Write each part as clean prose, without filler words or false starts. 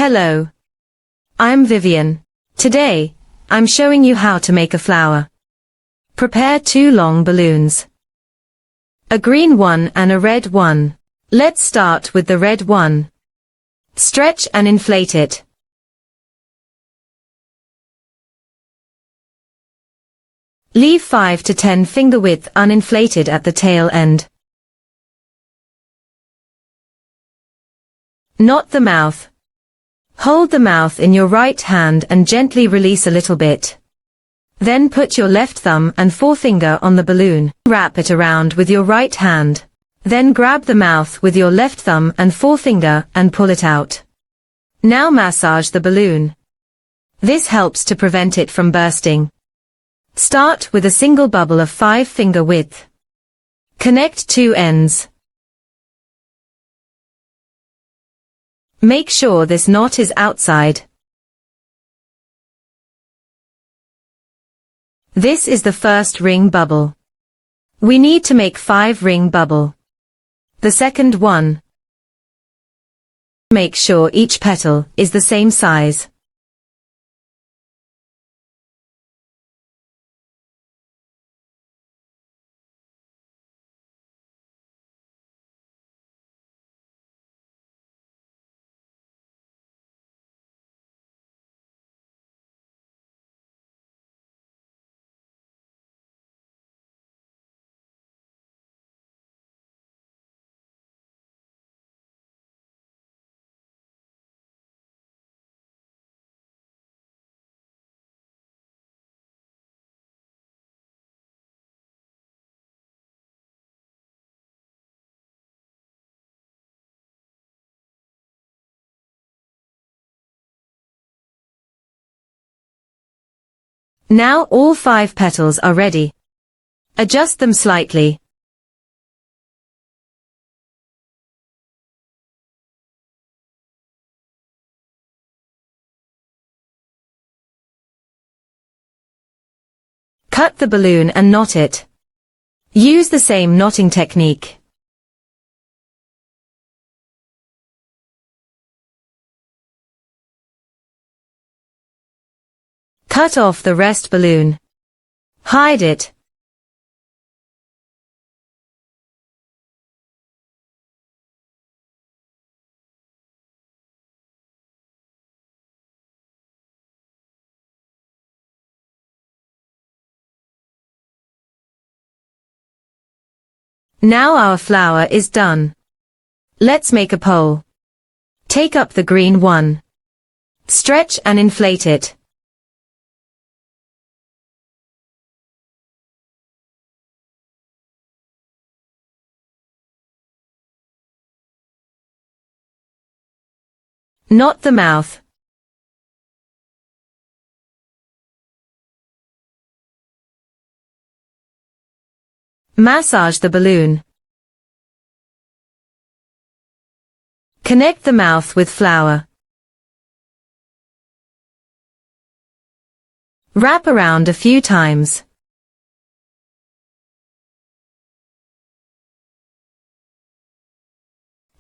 Hello. I'm Vivian. Today, I'm showing you how to make a flower. Prepare 2 long balloons. A green one and a red one. Let's start with the red one. Stretch and inflate it. Leave 5 to 10 finger width uninflated at the tail end. Knot the mouth. Hold the mouth in your right hand and gently release a little bit. Then put your left thumb and forefinger on the balloon. Wrap it around with your right hand. Then grab the mouth with your left thumb and forefinger and pull it out. Now massage the balloon. This helps to prevent it from bursting. Start with a single bubble of 5 finger width. Connect 2 ends. Make sure this knot is outside. This is the first ring bubble. We need to make 5 ring bubble. The second one. Make sure each petal is the same size. Now all 5 petals are ready. Adjust them slightly. Cut the balloon and knot it. Use the same knotting technique. Cut off the rest balloon. Hide it. Now our flower is done. Let's make a pole. Take up the green one. Stretch and inflate it. Knot the mouth. Massage the balloon. Connect the mouth with flower. Wrap around a few times.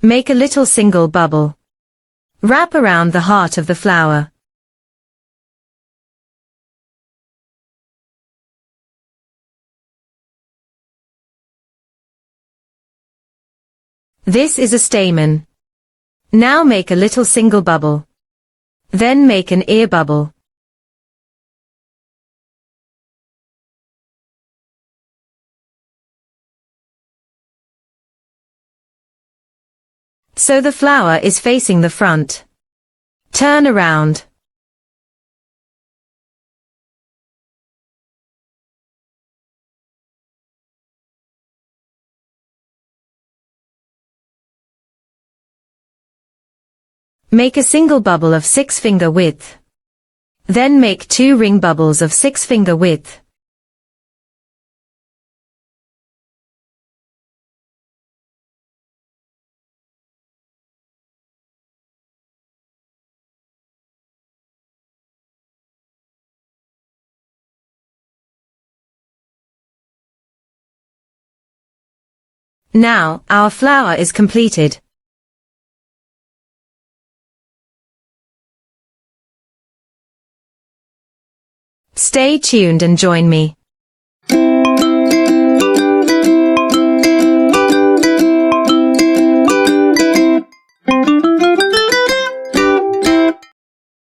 Make a little single bubble. Wrap around the heart of the flower. This is a stamen. Now make a little single bubble. Then make an ear bubble. So the flower is facing the front. Turn around. Make a single bubble of 6 finger width. Then make 2 ring bubbles of 6 finger width. Now, our flower is completed. Stay tuned and join me.